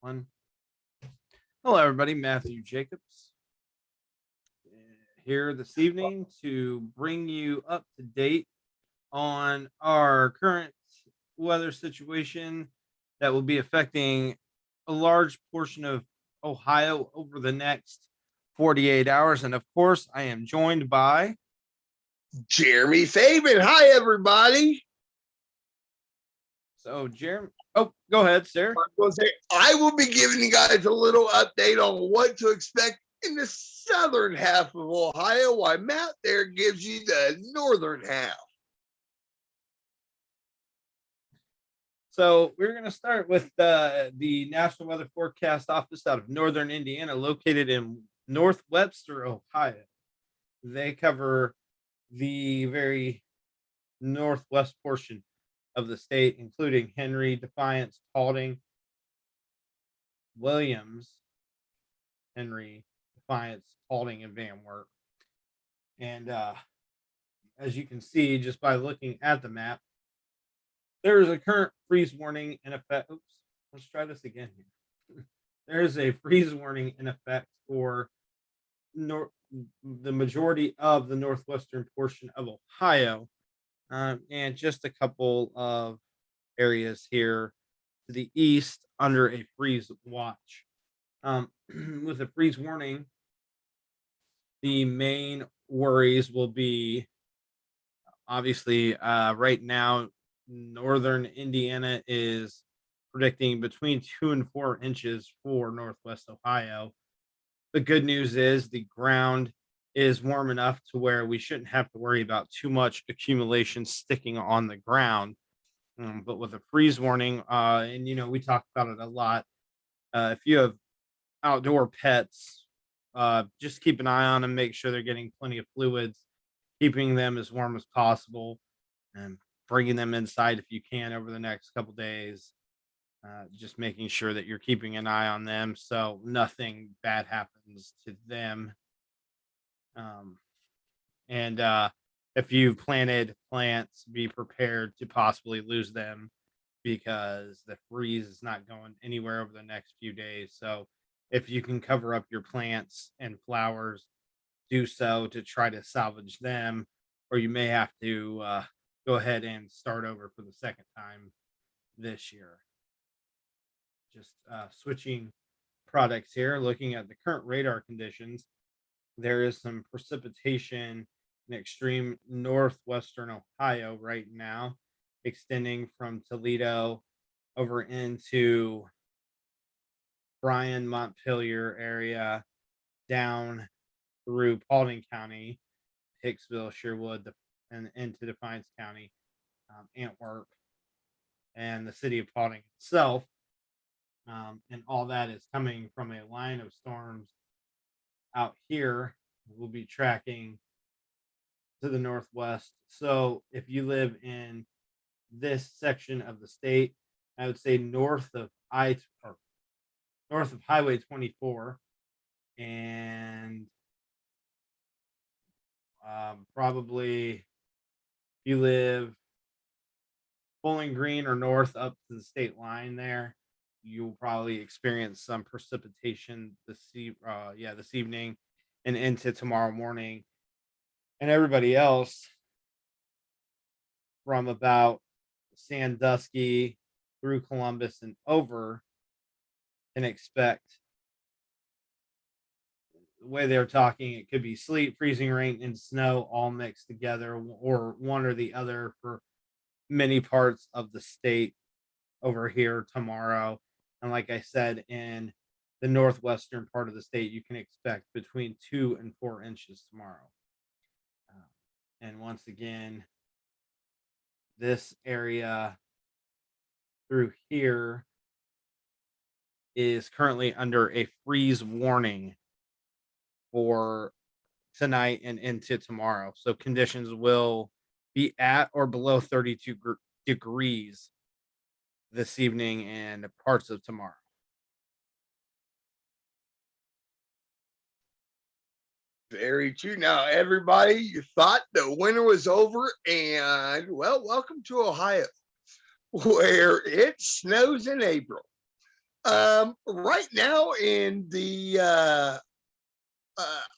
One. Hello, everybody. Matthew Jacobs here this evening to bring you up to date on our current weather situation that will be affecting a large portion of Ohio over the next 48 hours. And of course, I am joined by Jeremy Fabian. Hi, everybody. So, Jeremy. Oh, go ahead, sir. I will be giving you guys a little update on what to expect in the southern half of Ohio, while Matt there gives you the northern half. So we're going to start with the National Weather Forecast Office out of northern Indiana, located in North Webster, Ohio. They cover the very northwest portion of the state, including Henry, Defiance, Paulding, Williams, Henry, Defiance, Paulding, and Van Wert. And as you can see, just by looking at the map, there is a current freeze warning in effect. Oops, let's try this again here. There is a freeze warning in effect for the majority of the northwestern portion of Ohio, and just a couple of areas here to the east under a freeze watch. With a freeze warning, the main worries will be obviously right now, northern Indiana is predicting between 2 and 4 inches for northwest Ohio. The good news is the ground is warm enough to where we shouldn't have to worry about too much accumulation sticking on the ground. But with a freeze warning, and we talk about it a lot. If you have outdoor pets, just keep an eye on them, make sure they're getting plenty of fluids, keeping them as warm as possible, and bringing them inside if you can over the next couple days. Just making sure that you're keeping an eye on them so nothing bad happens to them. And if you've planted plants, be prepared to possibly lose them because the freeze is not going anywhere over the next few days. So if you can cover up your plants and flowers, do so to try to salvage them, or you may have to go ahead and start over for the second time this year. Just switching products here, looking at the current radar conditions, there is some precipitation in extreme northwestern Ohio right now, extending from Toledo over into Bryan, Montpelier area, down through Paulding County, Hicksville, Sherwood, and into Defiance County, Antwerp, and the city of Paulding itself. And all that is coming from a line of storms out here. We'll be tracking to the northwest. So if you live in this section of the state, I would say north of Highway 24, and probably if you live Bowling Green or north up to the state line there, you'll probably experience some precipitation this evening and into tomorrow morning. And everybody else from about Sandusky through Columbus and over can expect, the way they're talking, it could be sleet, freezing rain, and snow all mixed together, or one or the other for many parts of the state over here tomorrow. And like I said, in the northwestern part of the state, you can expect between 2 and 4 inches tomorrow. And once again, this area through here is currently under a freeze warning for tonight and into tomorrow. So conditions will be at or below 32 degrees this evening and parts of tomorrow. Very true. Now, everybody, you thought the winter was over, and well, welcome to Ohio, where it snows in April. Right now in the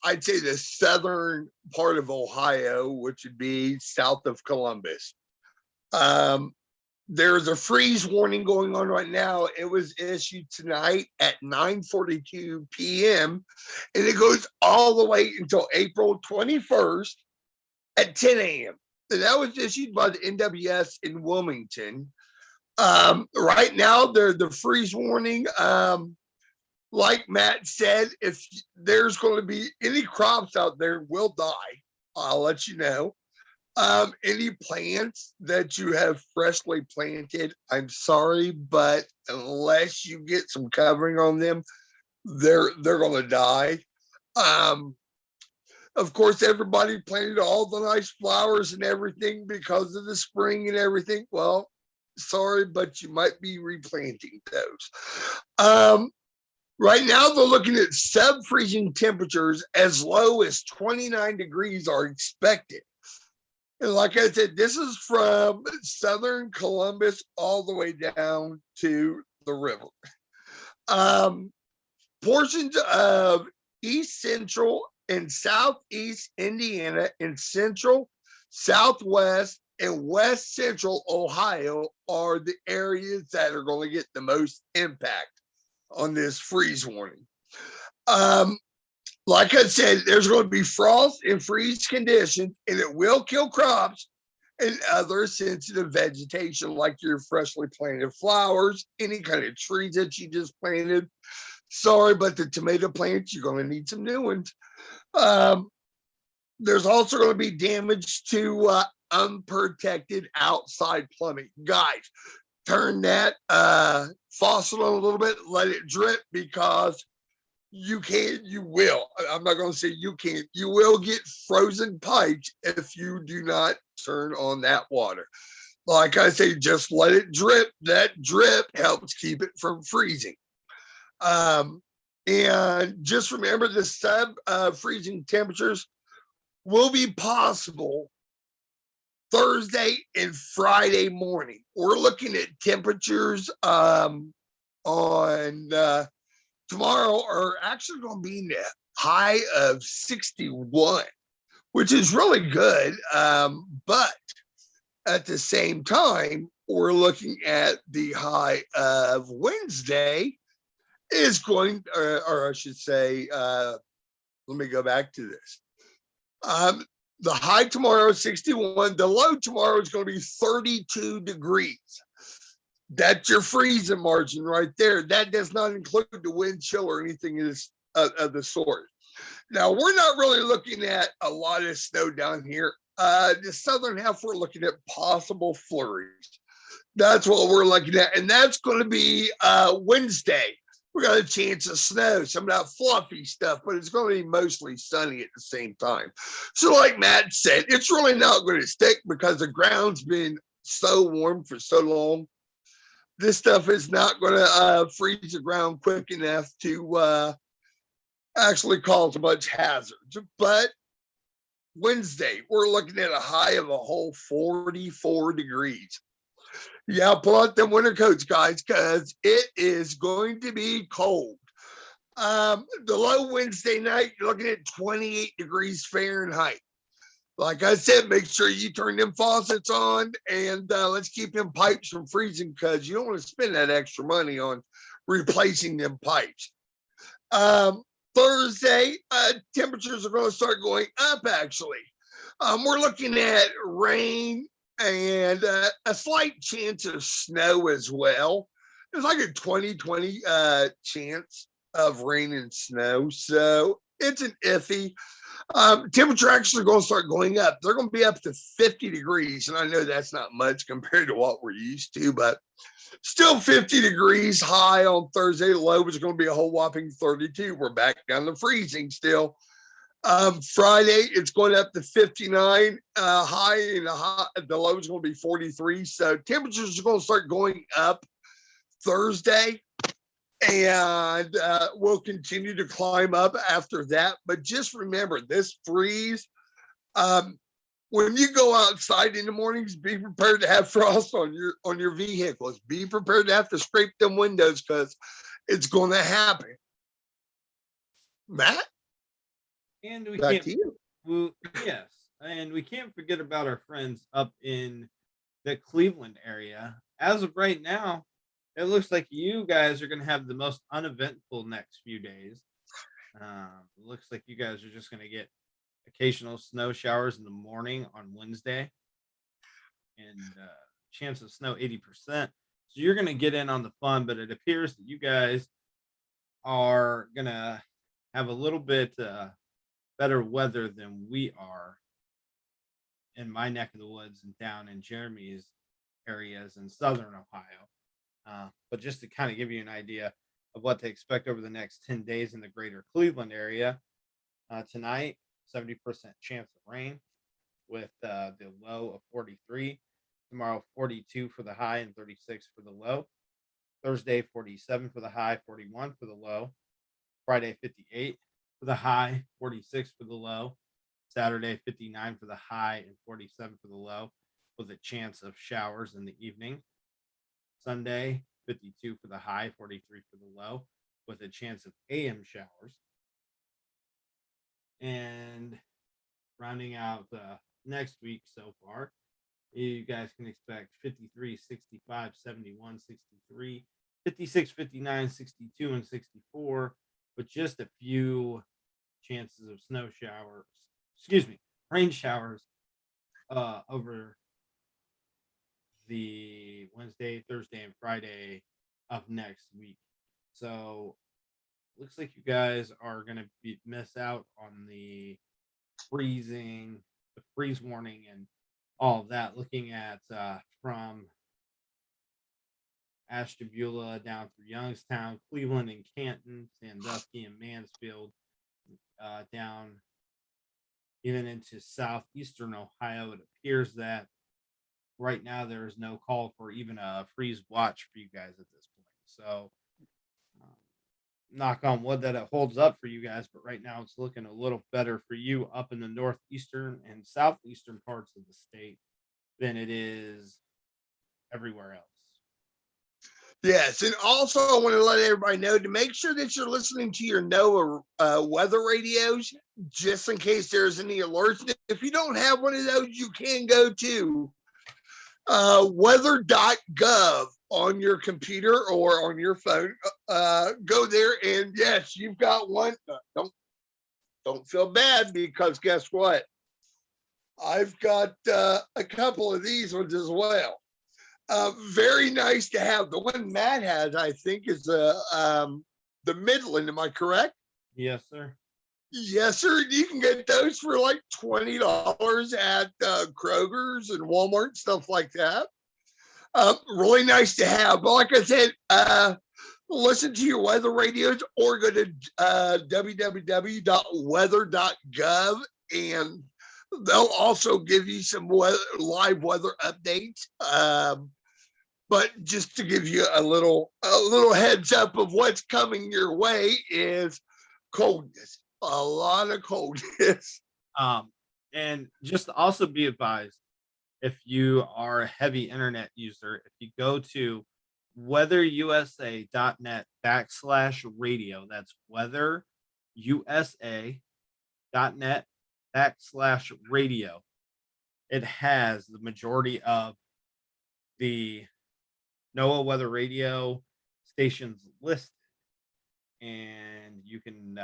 I'd say the southern part of Ohio, which would be south of Columbus. Um, there's a freeze warning going on right now. It was issued tonight at 9:42 p.m. and it goes all the way until April 21st at 10 a.m. And that was issued by the NWS in Wilmington. Right now, the freeze warning. Like Matt said, if there's going to be any crops out there will die. I'll let you know. Any plants that you have freshly planted, I'm sorry, but unless you get some covering on them, they're going to die. Of course, everybody planted all the nice flowers and everything because of the spring and everything. Well, sorry, but you might be replanting those. Right now, they're looking at sub-freezing temperatures as low as 29 degrees are expected. And like I said, this is from southern Columbus all the way down to the river. Portions of east central and southeast Indiana and central, southwest, and west central Ohio are the areas that are going to get the most impact on this freeze warning. Like I said, there's going to be frost and freeze conditions, and it will kill crops and other sensitive vegetation like your freshly planted flowers, any kind of trees that you just planted. Sorry, but the tomato plants, you're going to need some new ones. There's also going to be damage to unprotected outside plumbing. Guys, turn that faucet on a little bit, let it drip, because you will. I'm not going to say you can't. You will get frozen pipes if you do not turn on that water. Like I say, just let it drip. That drip helps keep it from freezing. And just remember the sub-freezing temperatures will be possible Thursday and Friday morning. We're looking at temperatures on tomorrow are actually going to be in the high of 61, which is really good. But at the same time, we're looking at the high of Wednesday is going, or I should say, let me go back to this. The high tomorrow is 61. The low tomorrow is going to be 32 degrees. That's your freezing margin right there. That does not include the wind chill or anything of the sort. Now, we're not really looking at a lot of snow down here. The southern half, we're looking at possible flurries. That's what we're looking at. And that's going to be Wednesday. We got a chance of snow, some of that fluffy stuff, but it's going to be mostly sunny at the same time. So like Matt said, it's really not going to stick because the ground's been so warm for so long. This stuff is not going to freeze the ground quick enough to actually cause much hazards. But Wednesday, we're looking at a high of a whole 44 degrees. Yeah, pull out them winter coats, guys, because it is going to be cold. The low Wednesday night, you're looking at 28 degrees Fahrenheit. Like I said, make sure you turn them faucets on, and let's keep them pipes from freezing, because you don't want to spend that extra money on replacing them pipes. Thursday, temperatures are going to start going up, actually. We're looking at rain and a slight chance of snow as well. There's like a 20-20 chance of rain and snow. So it's an iffy. Temperature actually going to start going up. They're going to be up to 50 degrees. And I know that's not much compared to what we're used to, but still 50 degrees high on Thursday. Low is going to be a whole whopping 32. We're back down to freezing still. Friday, it's going up to 59 high, and the low is going to be 43. So temperatures are going to start going up Thursday, and we'll continue to climb up after that. But just remember, this freeze, when you go outside in the mornings, be prepared to have frost on your vehicles. Be prepared to have to scrape them windows, because it's going to happen. Matt, And we back can't, to you. yes, and we can't forget about our friends up in the Cleveland area. As of right now, it looks like you guys are going to have the most uneventful next few days. It looks like you guys are just going to get occasional snow showers in the morning on Wednesday, and chance of snow 80%. So you're going to get in on the fun, but it appears that you guys are going to have a little bit better weather than we are in my neck of the woods and down in Jeremy's areas in southern Ohio. But just to kind of give you an idea of what to expect over the next 10 days in the greater Cleveland area, tonight, 70% chance of rain with the low of 43. Tomorrow, 42 for the high and 36 for the low. Thursday, 47 for the high, 41 for the low. Friday, 58 for the high, 46 for the low. Saturday, 59 for the high and 47 for the low, with a chance of showers in the evening. Sunday, 52 for the high, 43 for the low, with a chance of AM showers. And rounding out next week so far, you guys can expect 53, 65, 71, 63, 56, 59, 62, and 64, with just a few chances of snow showers, rain showers over the Wednesday, Thursday, and Friday of next week. So looks like you guys are going to miss out on the freeze warning, and all of that. Looking at from Ashtabula down through Youngstown, Cleveland and Canton, Sandusky and Mansfield, down even into southeastern Ohio. It appears that right now there is no call for even a freeze watch for you guys at this point. So, knock on wood that it holds up for you guys, but right now it's looking a little better for you up in the northeastern and southeastern parts of the state than it is everywhere else. Yes, and also I want to let everybody know to make sure that you're listening to your NOAA weather radios, just in case there's any alerts. If you don't have one of those, you can go to weather.gov on your computer or on your phone. Go there, and yes, you've got one. Don't feel bad, because guess what? I've got a couple of these ones as well. Very nice to have. The one Matt has, I think, is the Midland. Am I correct? Yes, sir. Yes, sir. You can get those for like $20 at Kroger's and Walmart, stuff like that. Really nice to have. But like I said, listen to your weather radios or go to www.weather.gov, and they'll also give you some live weather updates. But just to give you a little heads up of what's coming your way is coldness, a lot of coldness. And just to also be advised, if you are a heavy internet user, if you go to weatherusa.net/radio, that's weatherusa.net/radio, it has the majority of the NOAA weather radio stations listed, and you can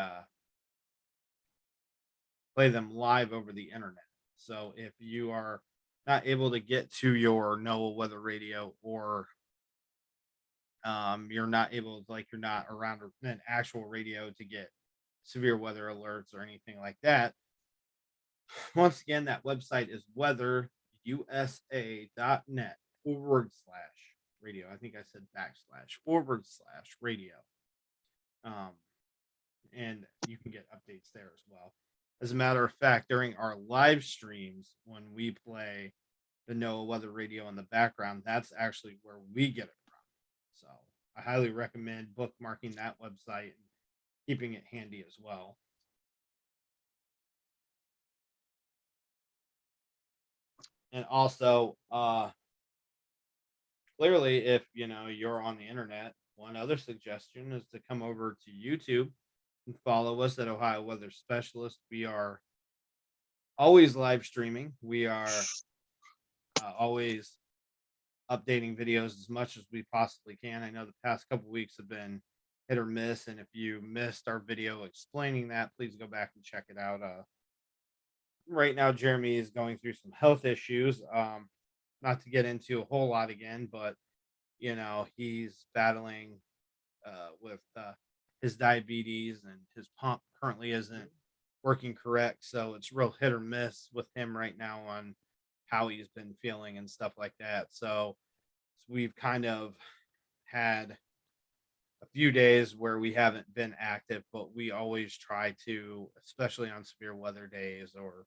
play them live over the internet. So if you are not able to get to your NOAA weather radio, or you're not able, like you're not around an actual radio to get severe weather alerts or anything like that, once again, that website is weatherusa.net/radio. I think I said //radio. And you can get updates there as well. As a matter of fact, during our live streams, when we play the NOAA weather radio in the background, that's actually where we get it from. So I highly recommend bookmarking that website and keeping it handy as well. And also, clearly, if you're on the internet one other suggestion is to come over to YouTube and follow us at Ohio Weather Specialist. We are always live streaming. We are always updating videos as much as we possibly can. I know the past couple weeks have been hit or miss, and if you missed our video explaining that, please go back and check it out. Right now, Jeremy is going through some health issues. Not to get into a whole lot again, but he's battling with his diabetes, and his pump currently isn't working correct. So it's real hit or miss with him right now on how he's been feeling and stuff like that. So we've kind of had a few days where we haven't been active, but we always try to, especially on severe weather days or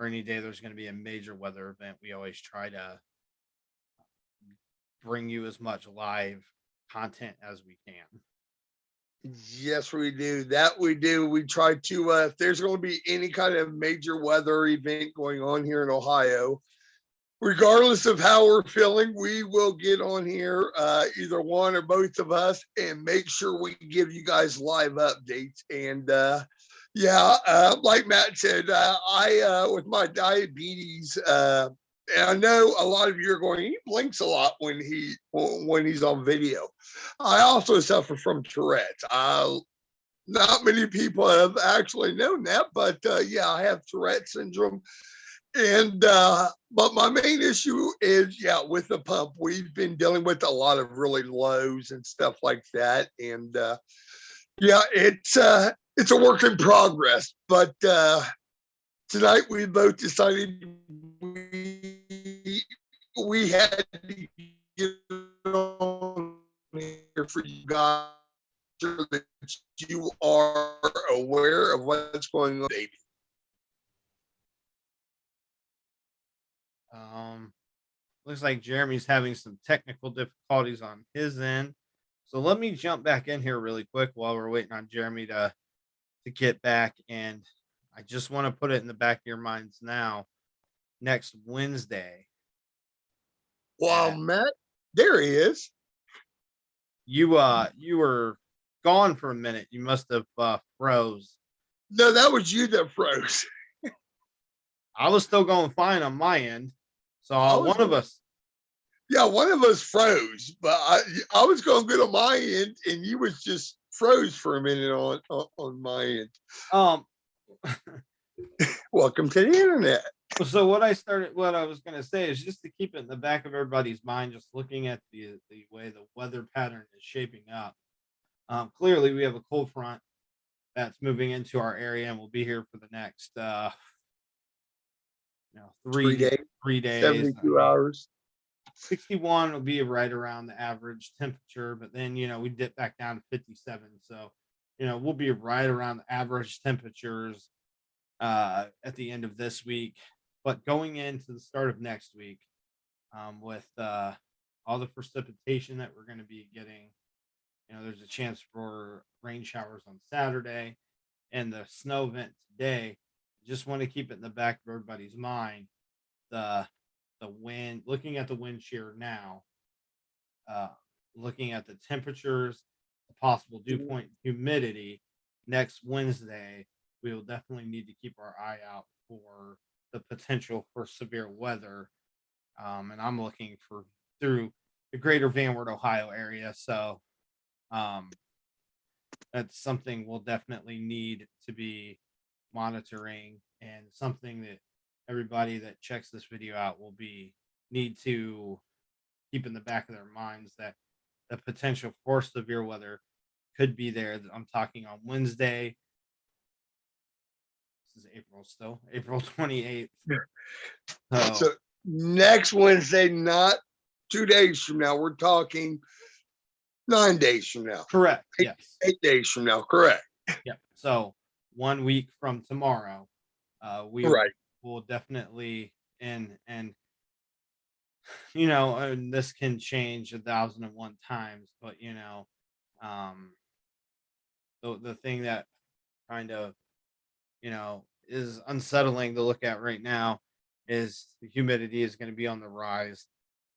any day there's going to be a major weather event, we always try to bring you as much live content as we can. Yes, we do. That we do. We try to, if there's going to be any kind of major weather event going on here in Ohio, regardless of how we're feeling, we will get on here, either one or both of us, and make sure we give you guys live updates. And like Matt said, with my diabetes, and I know a lot of you are going, he blinks a lot when he's on video. I also suffer from Tourette's. Not many people have actually known that, but I have Tourette's syndrome. And but my main issue is with the pump. We've been dealing with a lot of really lows and stuff like that. And it's a work in progress. But tonight we both decided we had to get on here for you guys, so that you are aware of what's going on, baby. Looks like Jeremy's having some technical difficulties on his end. So let me jump back in here really quick while we're waiting on Jeremy to get back. And I just want to put it in the back of your minds now. Next Wednesday. Well, Matt, there he is. You were gone for a minute. You must have froze. No, that was you that froze. I was still going fine on my end. So one of us. Yeah, one of us froze, but I was going good on my end, and you was just froze for a minute on my end. Welcome to the internet. So what I was going to say is just to keep it in the back of everybody's mind, just looking at the way the weather pattern is shaping up. Clearly, we have a cold front that's moving into our area and will be here for the next 3 days, 72 hours. 61 will be right around the average temperature, but then we dip back down to 57. So we'll be right around the average temperatures at the end of this week. But going into the start of next week, with all the precipitation that we're going to be getting, there's a chance for rain showers on Saturday and the snow event today. Just want to keep it in the back of everybody's mind. The wind, looking at the wind shear now, looking at the temperatures, the possible dew point humidity next Wednesday, we will definitely need to keep our eye out for the potential for severe weather. And I'm looking through the greater Van Wert, Ohio area. So that's something we'll definitely need to be monitoring, and something that everybody that checks this video out will need to keep in the back of their minds, that the potential for severe weather could be there. I'm talking on Wednesday. This is April 28th. So next Wednesday, not 2 days from now. We're talking 9 days from now. Correct. Yes. 8 days from now. Correct. Yeah. So 1 week from tomorrow, we will definitely, and and this can change 1,001 times, but the thing that kind of is unsettling to look at right now is the humidity is going to be on the rise.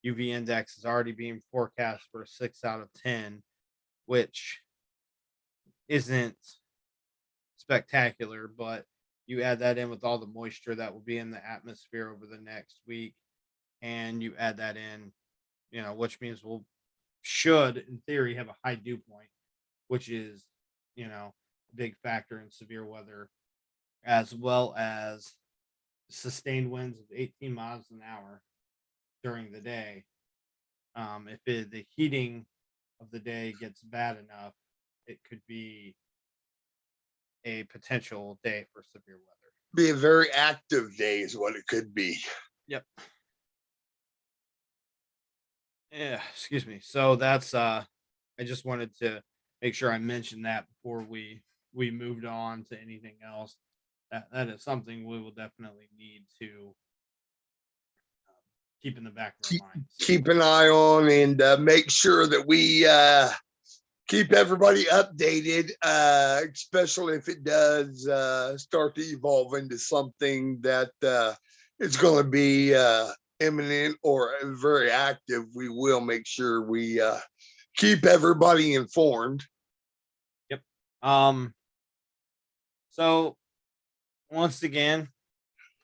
UV index is already being forecast for a 6 out of 10. which isn't spectacular, but you add that in with all the moisture that will be in the atmosphere over the next week, and you add that in, which means we'll should in theory have a high dew point, which is, a big factor in severe weather, as well as sustained winds of 18 miles an hour during the day. If the heating of the day gets bad enough, it could be a potential day for severe weather. Be a very active day is what it could be. Yep. Yeah, excuse me. So that's I just wanted to make sure I mentioned that before we moved on to anything else. That is something we will definitely need to keep in the back of Keep, our minds. keep an eye on and make sure that we keep everybody updated, especially if it does start to evolve into something that is going to be imminent or very active. We will make sure we keep everybody informed. Yep. So once again,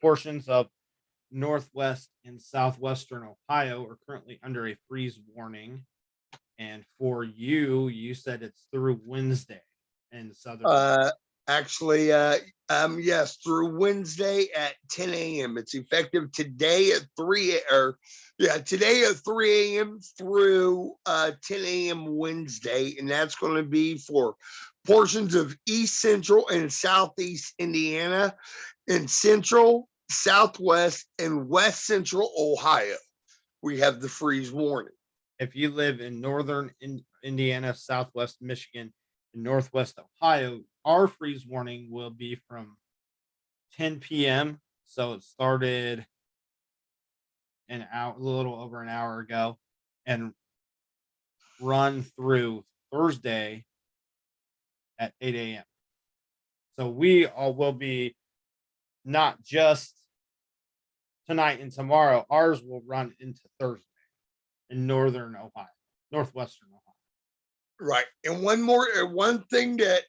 portions of northwest and southwestern Ohio are currently under a freeze warning. And for you, you said it's through Wednesday in southern. Actually, yes, through Wednesday at 10 a.m. It's effective today at 3 or today at 3 a.m. through 10 a.m. Wednesday, and that's going to be for portions of East Central and Southeast Indiana, and Central, Southwest, and West Central Ohio. We have the freeze warning. If you live in northern Indiana, southwest Michigan, and northwest Ohio, our freeze warning will be from 10 p.m. So it started a little over an hour ago, and run through Thursday at 8 a.m. So we all will be not just tonight and tomorrow. Ours will run into Thursday in northern Ohio, northwestern Ohio. Right. And one thing that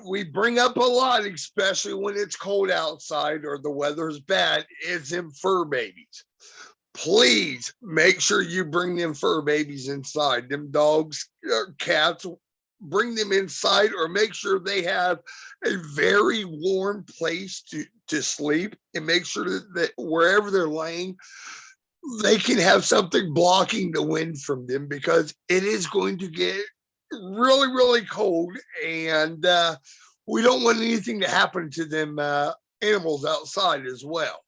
we bring up a lot, especially when it's cold outside or the weather's bad, is them fur babies. Please make sure you bring them fur babies inside. Them dogs or cats, bring them inside, or make sure they have a very warm place to sleep, and make sure that wherever they're laying, they can have something blocking the wind from them, because it is going to get really, really cold, and we don't want anything to happen to them animals outside as well.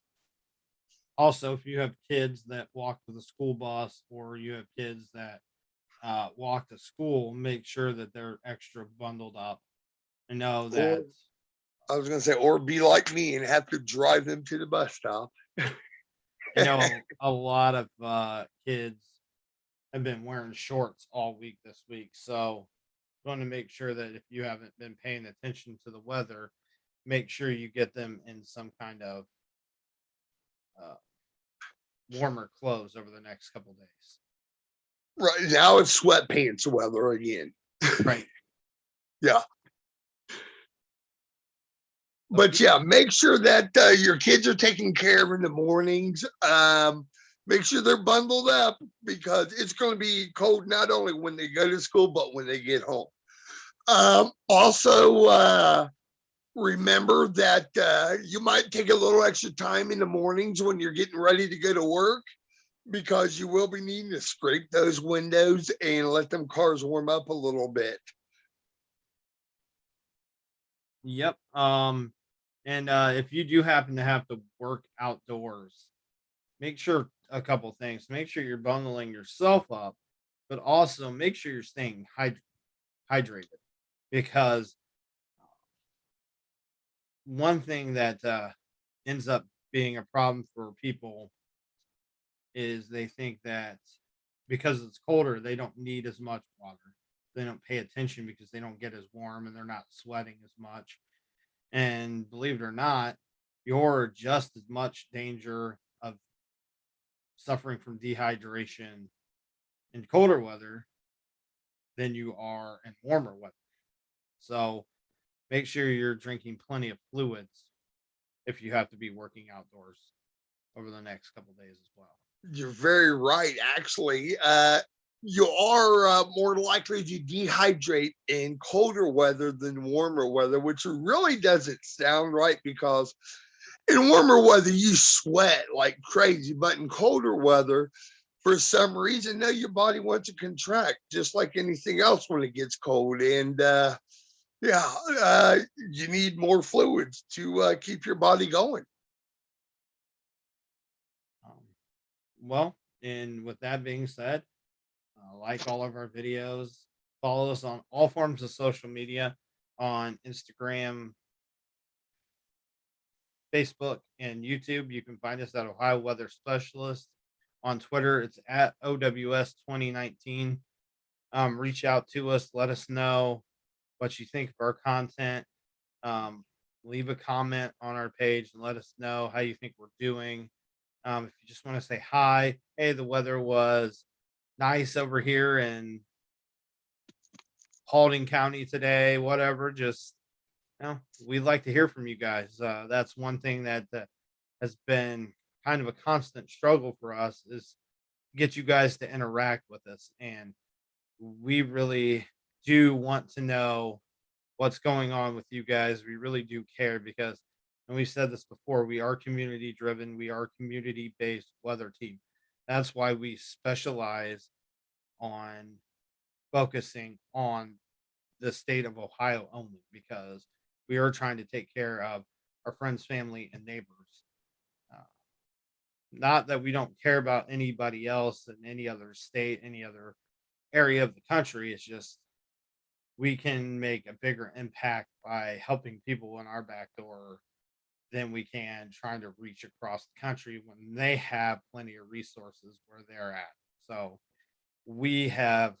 Also, if you have kids that walk to the school bus, or you have kids that walk to school, make sure that they're extra bundled up. I know that. I was going to say, or be like me and have to drive them to the bus stop. I know a lot of kids have been wearing shorts all week this week. So want to make sure that if you haven't been paying attention to the weather, make sure you get them in some kind of uh, warmer clothes over the next couple days. Right now it's sweatpants weather again. Right. Yeah. But yeah, make sure that your kids are taken care of in the mornings. Make sure they're bundled up, because it's going to be cold not only when they go to school, but when they get home. Also, remember that you might take a little extra time in the mornings when you're getting ready to go to work, because you will be needing to scrape those windows and let them cars warm up a little bit. Yep. And if you do happen to have to work outdoors, make sure a couple things. Make sure you're bundling yourself up, but also make sure you're staying hydrated, because one thing that ends up being a problem for people is they think that because it's colder, they don't need as much water. They don't pay attention because they don't get as warm and they're not sweating as much. And believe it or not, you're just as much danger of suffering from dehydration in colder weather than you are in warmer weather. So make sure you're drinking plenty of fluids if you have to be working outdoors over the next couple days as well. You're very right. Actually, you are more likely to dehydrate in colder weather than warmer weather, which really doesn't sound right because in warmer weather you sweat like crazy, but in colder weather, for some reason, no, your body wants to contract just like anything else when it gets cold. And yeah, you need more fluids to keep your body going. Um, well, and with that being said, like all of our videos, follow us on all forms of social media on Instagram, Facebook, and YouTube. You can find us at Ohio Weather Specialist. On Twitter, it's at OWS 2019. Reach out to us, let us know what you think of our content. Um, Leave a comment on our page and let us know how you think we're doing. If you just want to say hi, hey, the weather was nice over here in Paulding County today, whatever, just we'd like to hear from you guys. That's one thing that has been kind of a constant struggle for us is get you guys to interact with us, and we really do want to know what's going on with you guys. We really do care because, and we've said this before, we are community driven. We are community based weather team. That's why we specialize on focusing on the state of Ohio only because we are trying to take care of our friends, family, and neighbors. Uh, Not that we don't care about anybody else in any other state, any other area of the country. It's just we can make a bigger impact by helping people in our back door than we can trying to reach across the country when they have plenty of resources where they're at. So we have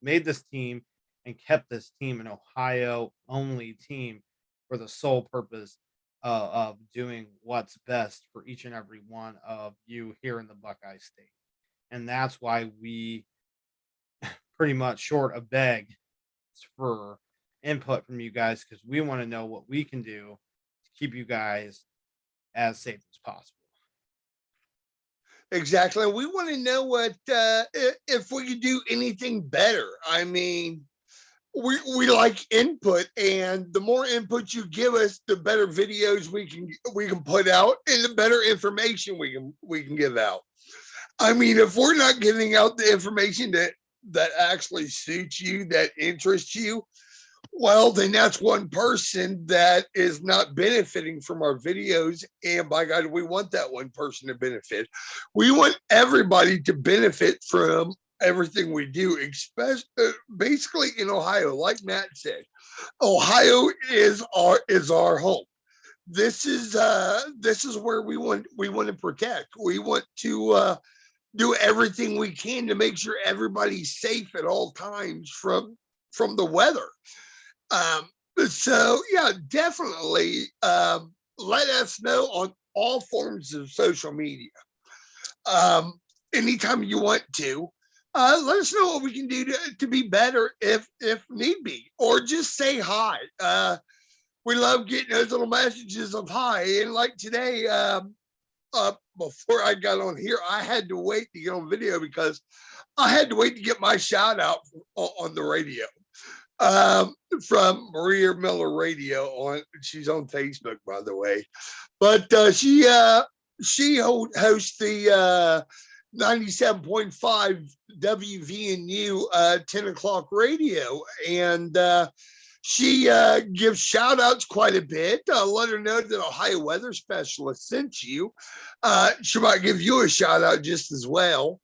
made this team and kept this team an Ohio only team for the sole purpose of doing what's best for each and every one of you here in the Buckeye State. And that's why we pretty much short a beg for input from you guys because we want to know what we can do to keep you guys as safe as possible. Exactly. We want to know what if we could do anything better. I mean, we like input, and the more input you give us, the better videos we can put out, and the better information we can give out. I mean, if we're not giving out the information that actually suits you, that interests you, well, then that's one person that is not benefiting from our videos. And by God, we want that one person to benefit. We want everybody to benefit from everything we do, especially basically in Ohio. Like Matt said, Ohio is our home. This is where we want to protect. We want to do everything we can to make sure everybody's safe at all times from the weather. Um, so yeah, definitely let us know on all forms of social media. Anytime you want to, let us know what we can do to be better if need be, or just say hi. We love getting those little messages of hi. And like today, before I got on here, I had to wait to get on video because I had to wait to get my shout out on the radio from Maria Miller Radio. She's on Facebook, by the way, but she hosts the 97.5 WVNU 10 o'clock radio, and she gives shout outs quite a bit. Let her know that Ohio Weather Specialist sent you. She might give you a shout out just as well.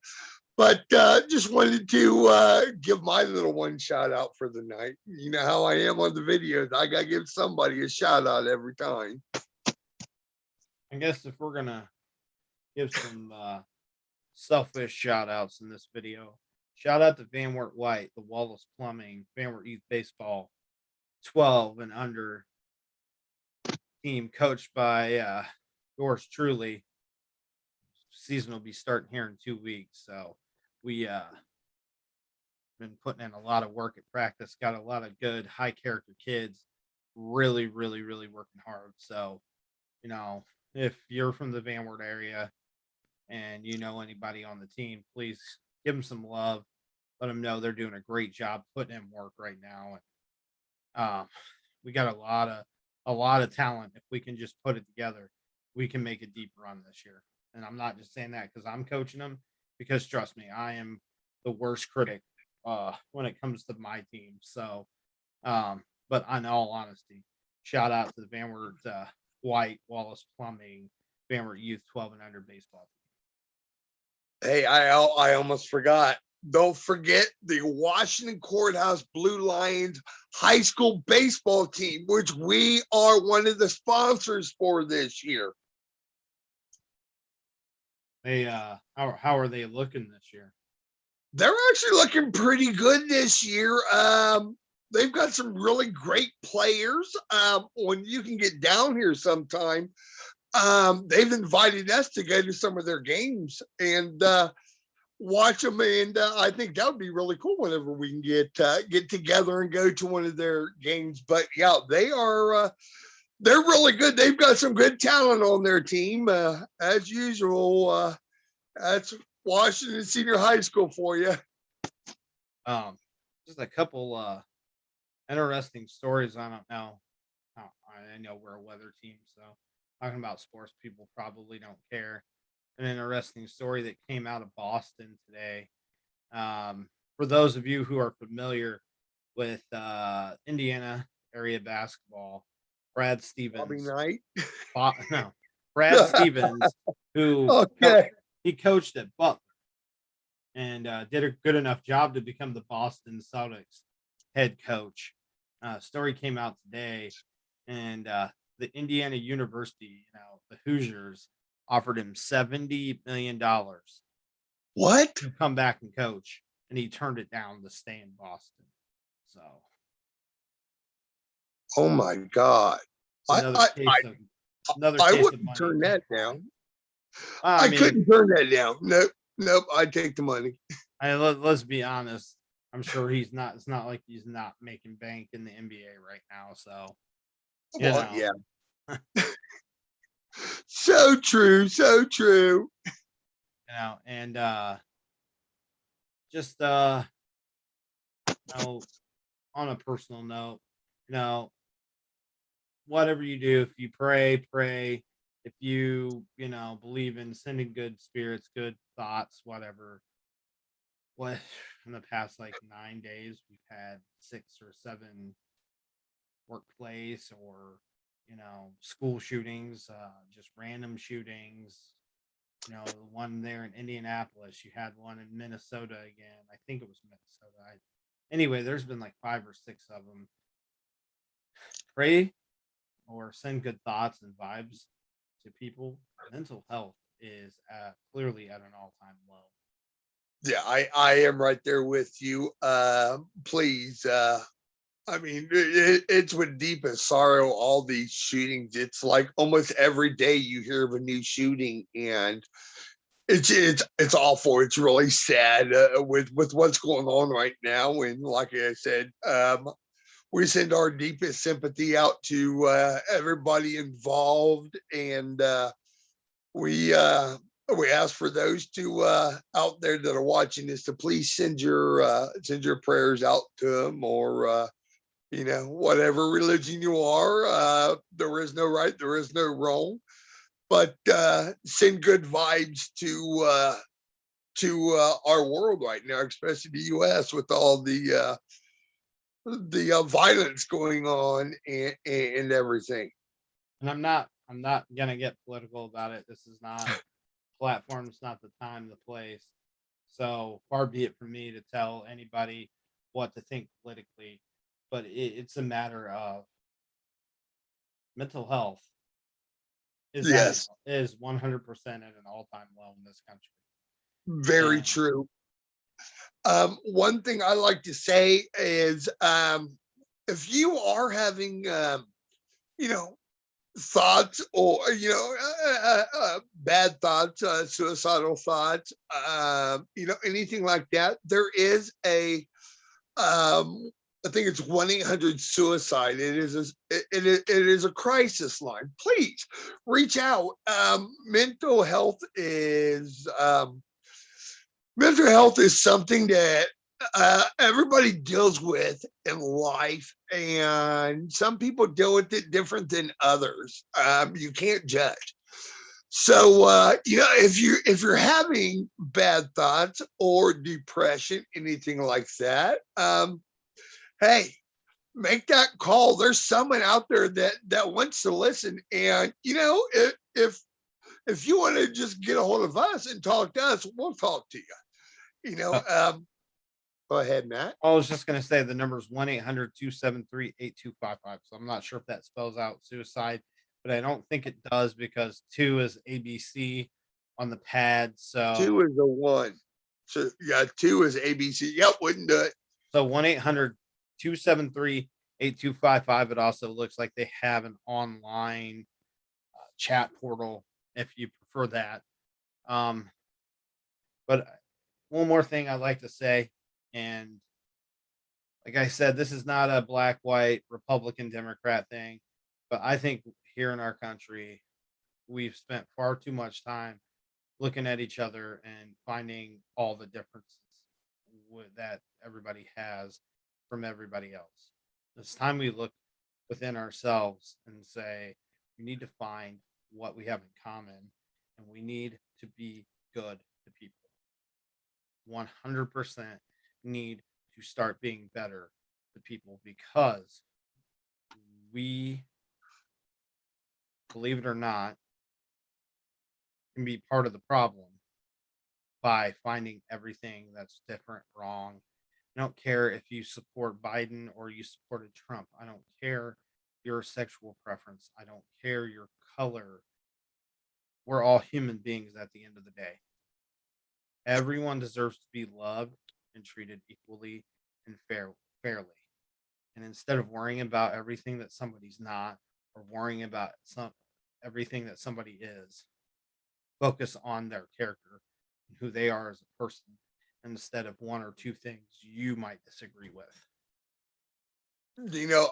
But just wanted to give my little one shout out for the night. You know how I am on the videos. I got to give somebody a shout out every time. I guess if we're going to give some selfish shout outs in this video, shout out to Van Wert White, the Wallace Plumbing, Van Wert Youth Baseball 12 and under team coached by yours truly. Season will be starting here in 2 weeks. So we been putting in a lot of work at practice, got a lot of good high character kids, really, really, really working hard. So, you know, if you're from the Van Wert area and you know anybody on the team, please give them some love. Let them know they're doing a great job putting in work right now. And we got a lot of talent. If we can just put it together, we can make a deep run this year. And I'm not just saying that because I'm coaching them, because trust me, I am the worst critic when it comes to my team. So, but in all honesty, shout out to the Van Wert White Wallace Plumbing Van Wert Youth 12 and under baseball Hey, I almost forgot. Don't forget the Washington Courthouse Blue Lions high school baseball team, which we are one of the sponsors for this year. team. They how are they looking this year? They're actually looking pretty good this year. They've got some really great players. When you can get down here sometime, they've invited us to go to some of their games and watch them. And I think that would be really cool whenever we can get together and go to one of their games. But yeah, they are. They're really good. They've got some good talent on their team, as usual. That's Washington Senior High School for you. Just a couple interesting stories. I don't know. I know we're a weather team, so talking about sports, people probably don't care. An interesting story that came out of Boston today. For those of you who are familiar with Indiana area basketball, Brad Bobby Stevens, Knight. no, Brad Stevens, who Okay. he coached at Butler and did a good enough job to become the Boston Celtics head coach. Story came out today, and the Indiana University, the Hoosiers, offered him $70 million What? to come back and coach, and he turned it down to stay in Boston. So Oh my God. it's another case of I money. wouldn't turn that down. I I mean, couldn't turn that down. Nope. I'd take the money. let's be honest. I'm sure he's not. It's not like he's not making bank in the NBA right now. So you Well, know, yeah. So true. So true. and just on a personal note, you know, whatever you do, if you pray. If you believe in sending good spirits, good thoughts, whatever. What in the past like 9 days, we've had 6 or 7 workplace or school shootings, just random shootings. The one there in Indianapolis, you had one in Minnesota again. I think it was Minnesota. Anyway, there's been like 5 or 6 of them. Pray or send good thoughts and vibes to people. Mental health is clearly at an all-time low. Yeah, I am right there with you. Please. I mean, it's with deepest sorrow, all these shootings. It's like almost every day you hear of a new shooting, and it's awful. It's really sad with what's going on right now. And like I said, we send our deepest sympathy out to everybody involved, and we ask for those out there that are watching this to please send your prayers out to them, or whatever religion you are. There is no right, there is no wrong, but send good vibes to our world right now, especially the U.S. with all the violence going on and everything. And I'm not gonna get political about it. This is not platform. It's not the time, the place. So far be it from me to tell anybody what to think politically, but it's a matter of mental health Yes, is 100% at an all-time low in this country. very And true. One thing I like to say is, if you are having, thoughts, or bad thoughts, suicidal thoughts, anything like that, there is a I think it's 1-800-SUICIDE. It is a crisis line. Please reach out. Mental health is something that everybody deals with in life, and some people deal with it different than others. You can't judge. So if you're having bad thoughts or depression, anything like that, hey, make that call. There's someone out there that wants to listen. And if you want to just get a hold of us and talk to us, we'll talk to you. You know, Uh, um, Go ahead, Matt. I was just going to say the number is 1-800-273-8255. So I'm not sure if that spells out suicide, but I don't think it does because two is ABC on the pad. So Two is the one. So yeah, two is ABC. Yep, wouldn't do it. So 1-800-273-8255. It also looks like they have an online chat portal if you prefer that. But one more thing I'd like to say, and like I said, this is not a black, white, Republican, Democrat thing, but I think here in our country, we've spent far too much time looking at each other and finding all the differences that everybody has from everybody else. It's time we look within ourselves and say we need to find what we have in common and we need to be good to people. 100% need to start being better to people because we, believe it or not, can be part of the problem by finding everything that's different, wrong. I don't care if you support Biden or you supported Trump. I don't care your sexual preference. I don't care your color. We're all human beings at the end of the day. Everyone deserves to be loved and treated equally and fairly. And instead of worrying about everything that somebody's not or worrying about everything that somebody is, focus on their character and who they are as a person instead of one or two things you might disagree with.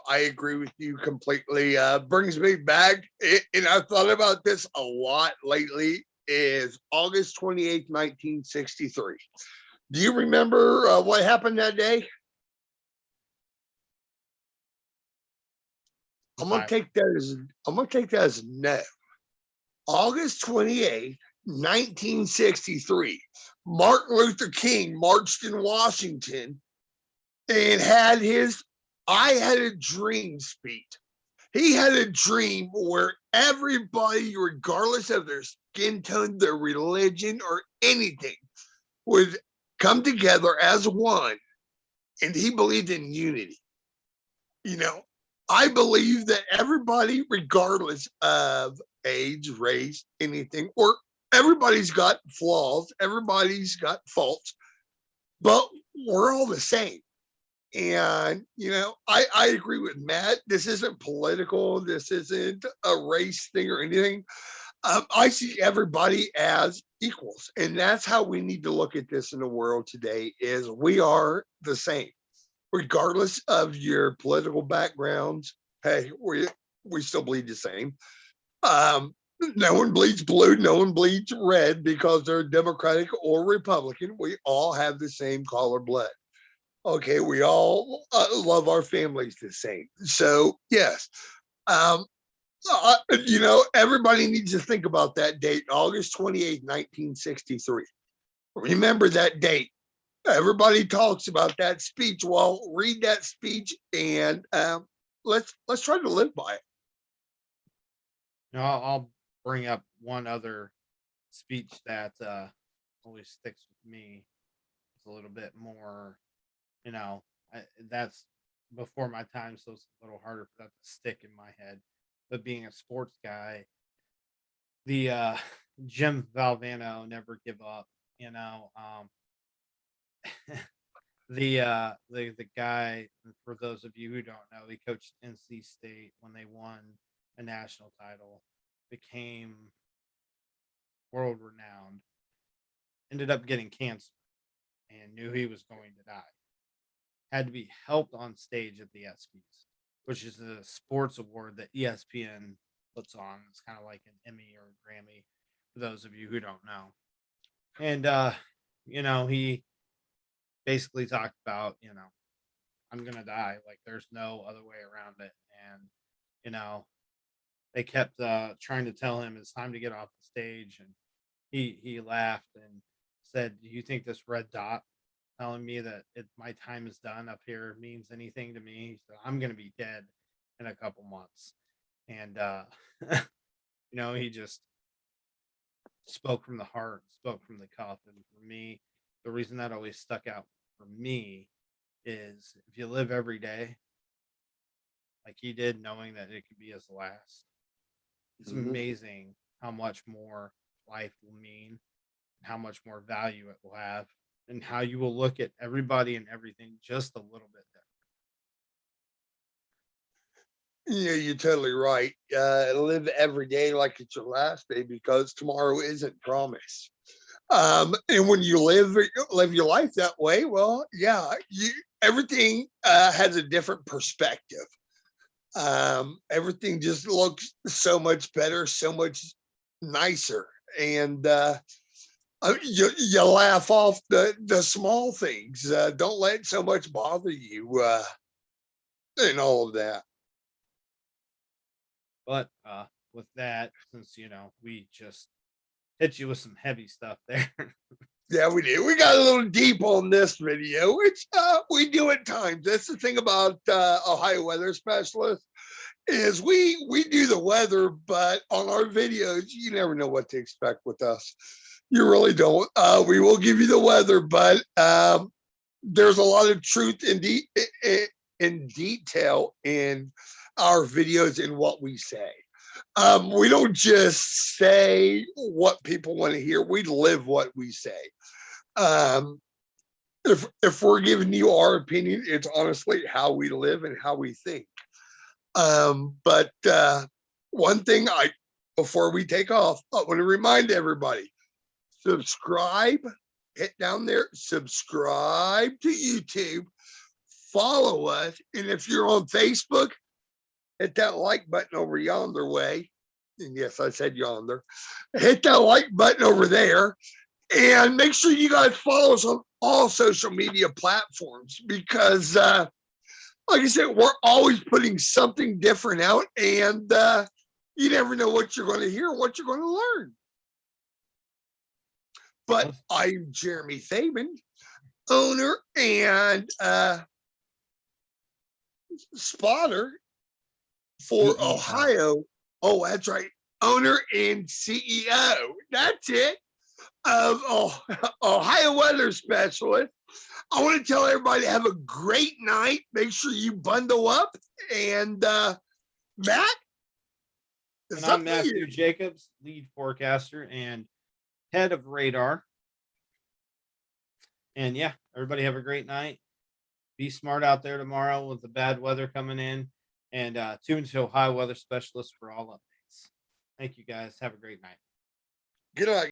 I agree with you completely. Brings me back, and I've thought about this a lot lately. Is August 28th, 1963. Do you remember what happened that day? I'm gonna take that as no. August 28th, 1963. Martin Luther King marched in Washington and had his I Had a Dream speech. He had a dream where everybody, regardless of their skin tone, their religion, or anything, would come together as one. And he believed in unity. You know, I believe that everybody, regardless of age, race, anything, or everybody's got flaws, everybody's got faults, but we're all the same. And I agree with Matt. This isn't political. This isn't a race thing or anything. I see everybody as equals, and that's how we need to look at this in the world today. Is we are the same, regardless of your political backgrounds. Hey, we still bleed the same. Um, no one bleeds blue. No one bleeds red because they're Democratic or Republican. We all have the same color blood. Okay, we all love our families the same. So yes, um, everybody needs to think about that date, August 28th, 1963. Remember that date. Everybody talks about that speech. Well, read that speech and let's try to live by it. I'll bring up one other speech that always sticks with me. It's a little bit more, you know, that's before my time, so it's a little harder for that to stick in my head. But being a sports guy, the Jim Valvano, never give up. You know, the guy. For those of you who don't know, he coached NC State when they won a national title, became world renowned, ended up getting cancer, and knew he was going to die. had to be helped on stage at the ESPYs, which is a sports award that ESPN puts on. It's kind of like an Emmy or a Grammy for those of you who don't know. And he basically talked about, I'm gonna die. Like there's no other way around it. And you know, they kept trying to tell him it's time to get off the stage, and he laughed and said, "Do you think this red dot telling me that my time is done up here means anything to me?" He said, "I'm gonna be dead in a couple months." And he just spoke from the heart, spoke from the cuff. And for me, the reason that always stuck out for me is if you live every day like he did, knowing that it could be his last, it's amazing how much more life will mean, how much more value it will have, and how you will look at everybody and everything just a little bit different. Yeah, you're totally right. Live every day like it's your last day, because tomorrow isn't promised. And when you live your life that way, well, yeah, everything has a different perspective. Everything just looks so much better, so much nicer, and you laugh off the small things. Don't let so much bother you, and all of that. But with that, since we just hit you with some heavy stuff there. Yeah, we did. We got a little deep on this video, which we do at times. That's the thing about Ohio Weather Specialist, is we do the weather, but on our videos, you never know what to expect with us. You really don't. We will give you the weather, but there's a lot of truth in detail in our videos and what we say. We don't just say what people want to hear. We live what we say. If we're giving you our opinion, it's honestly how we live and how we think. But one thing before we take off, I want to remind everybody, subscribe, hit down there, subscribe to YouTube, follow us. And if you're on Facebook, hit that like button over yonder way. And yes, I said yonder. Hit that like button over there. And make sure you guys follow us on all social media platforms, because like I said, we're always putting something different out, and you never know what you're going to hear, what you're going to learn. But I'm Jeremy Thaben, owner and spotter for CEO. Ohio. Oh, that's right. Owner and CEO. That's it. Of Ohio Weather Specialist. I want to tell everybody to have a great night. Make sure you bundle up. And Matt? And I'm Matthew Jacobs, lead forecaster and head of radar. And yeah, everybody have a great night. Be smart out there tomorrow with the bad weather coming in. And tune to Ohio Weather Specialist for all updates. Thank you guys. Have a great night. Good night.